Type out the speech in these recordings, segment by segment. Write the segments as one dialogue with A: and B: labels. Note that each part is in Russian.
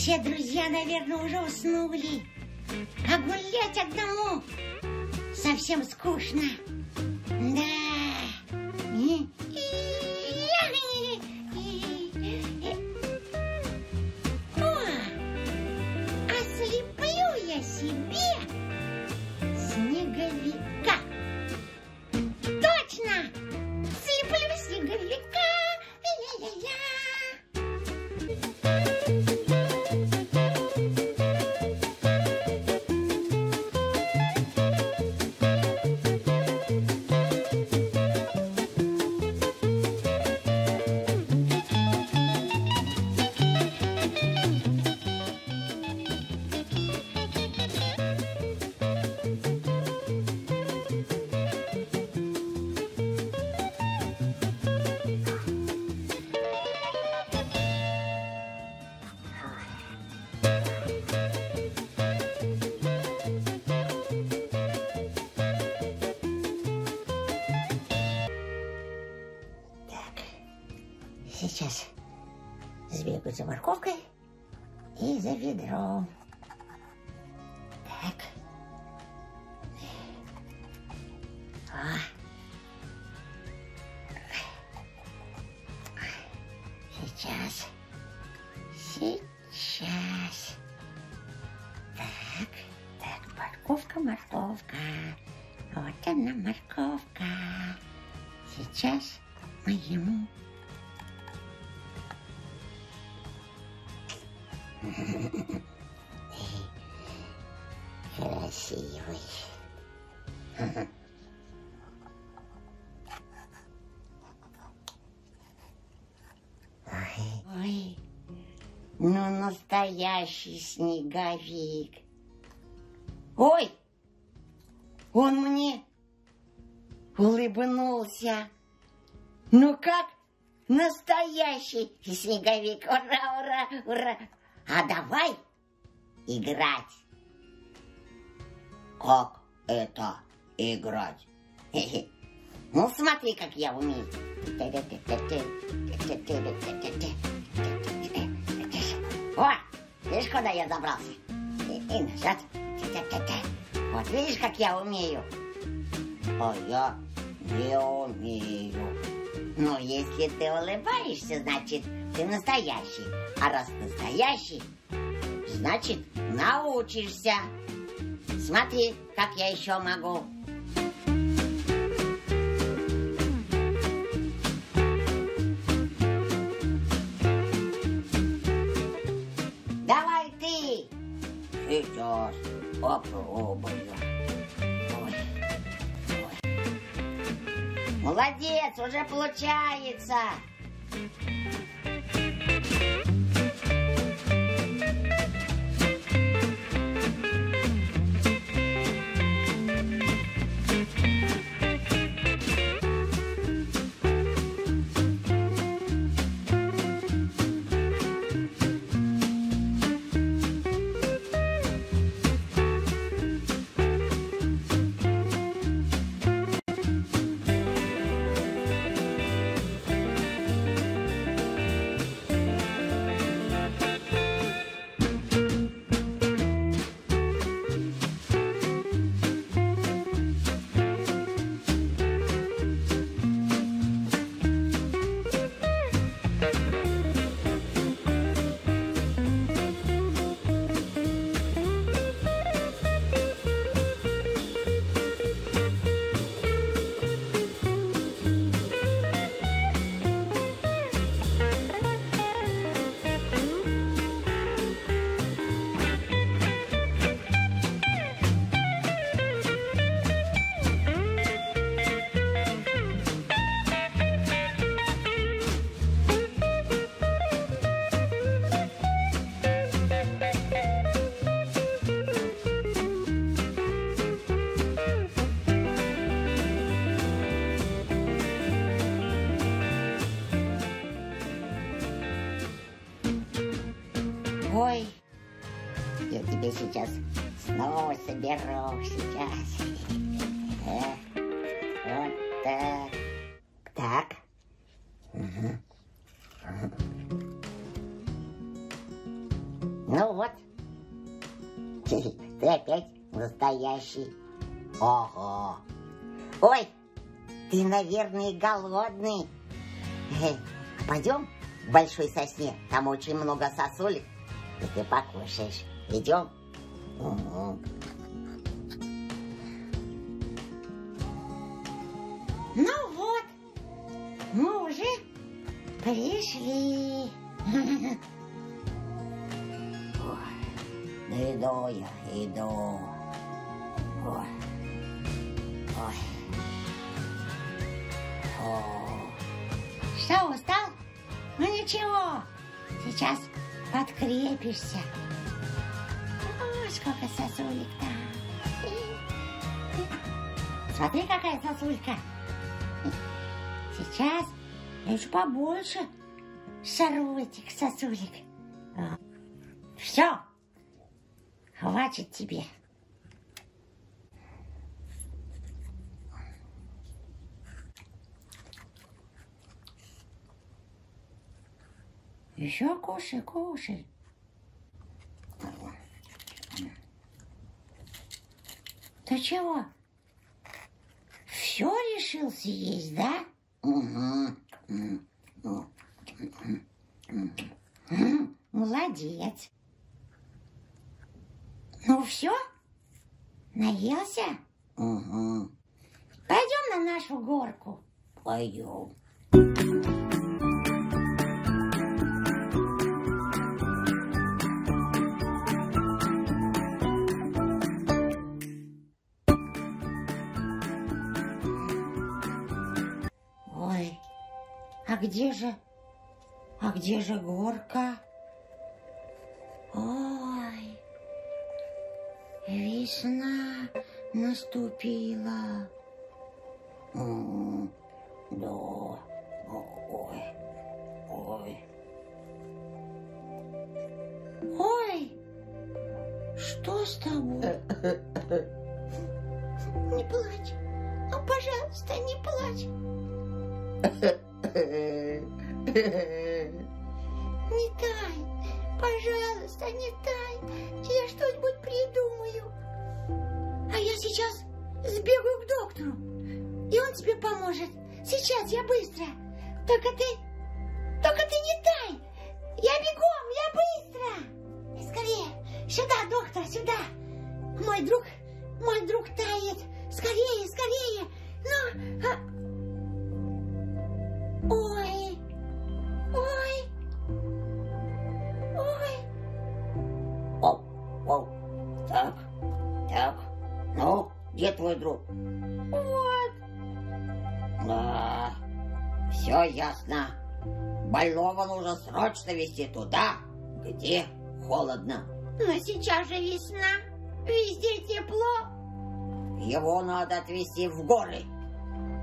A: Все друзья, наверное, уже уснули. А гулять одному совсем скучно. Да. О, а слеплю я себе снеговика. Точно! Слеплю снеговика. Ля-ля-ля-ля. Сейчас сбегаю за морковкой и за ведром. Так. О. Сейчас. Так, морковка. Вот она, морковка. Сейчас мы ему... Красивый. Ой, ну настоящий снеговик. Ой, он мне улыбнулся. Ну как настоящий снеговик. Ура, ура, ура. А давай играть. Как это играть? Ну, смотри, как я умею. О, видишь, куда я забрался? И назад. Вот видишь, как я умею? А я не умею. Но если ты улыбаешься, значит, ты настоящий. А раз настоящий, значит, научишься. Смотри, как я еще могу. Давай ты. Сейчас попробую. Ой. Молодец, уже получается. Ой, я тебе сейчас снова соберу, сейчас. Вот так. Так. Угу. Ну вот. Ты опять настоящий. Ого. Ой, ты, наверное, голодный. Пойдем к большой сосне. Там очень много сосулек. И ты покушаешь. Идем? Угу. Ну вот, мы уже пришли. Иду я, иду. Ой. Ой. О. Что, устал? Ну ничего, сейчас подкрепишься. О, сколько сосулек-то. Смотри, какая сосулька. Сейчас я еще побольше сорву этих сосулек. Все, хватит тебе. Еще кушай, кушай. Ты чего? Все решил съесть, да? Молодец. Ну все? Наелся? Угу. Пойдем на нашу горку. Пойдем. Ой, а где же горка? Ой, весна наступила. Да, ой, ой. Ой, что с тобой? Не плачь, пожалуйста, не плачь. Не тай, пожалуйста, не тай. Я что-нибудь придумаю. А я сейчас сбегаю к доктору, и он тебе поможет. Сейчас, я быстро. Только ты не тай. Я бегом, я быстро. Скорее, сюда, доктор, сюда. Мой друг тает. Скорее, скорее. Ну, Ой, ой, ой. Оу. Так. Ну, где твой друг? Вот. Да, все ясно. Больного нужно срочно везти туда, где холодно. Но сейчас же весна, везде тепло. Его надо отвезти в горы.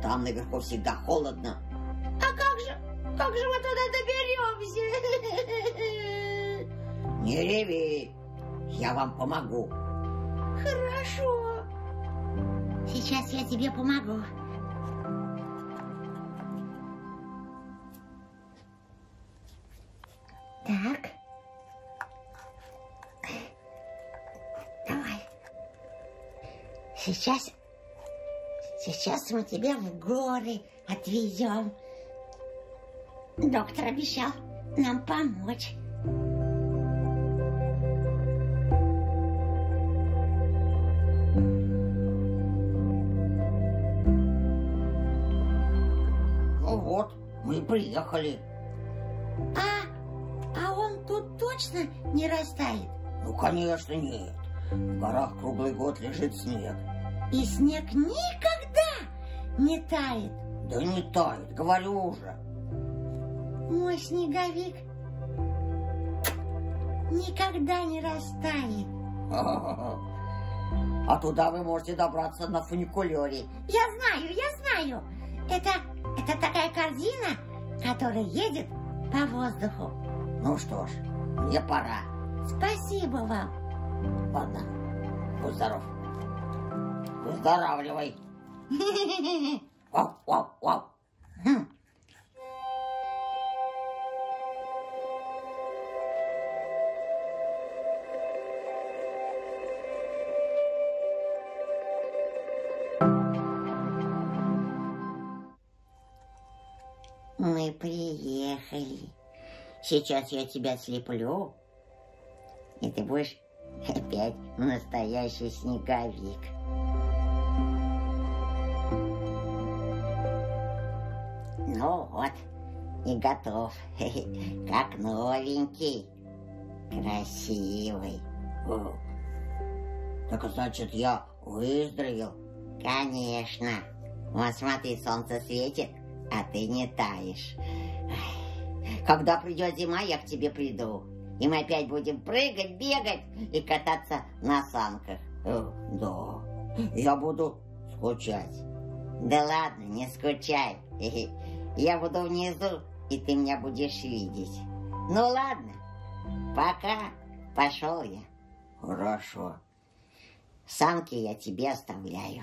A: Там наверху всегда холодно. А как же мы туда доберемся? Не реви, я вам помогу. Хорошо. Сейчас я тебе помогу. Так. Давай. Сейчас мы тебя в горы отвезем. Доктор обещал нам помочь. Ну вот, мы приехали. А он тут точно не растает? Ну, конечно, нет. В горах круглый год лежит снег. И снег никогда не тает? Да не тает, говорю уже. Мой снеговик никогда не растает. А туда вы можете добраться на фуникулере. Я знаю. Это такая корзина, которая едет по воздуху. Ну что ж, мне пора. Спасибо вам. Ладно, будь здоров. Выздоравливай. Вау. Сейчас я тебя слеплю, и ты будешь опять настоящий снеговик. Ну вот, и готов. Как новенький. Красивый. Так значит, я выздоровел? Конечно. Вот смотри, солнце светит, а ты не таешь. Когда придет зима, я к тебе приду. И мы опять будем прыгать, бегать и кататься на санках. Да, я буду скучать. Да ладно, не скучай. Я буду внизу, и ты меня будешь видеть. Ну ладно, пока. Пошел я. Хорошо. Санки я тебе оставляю.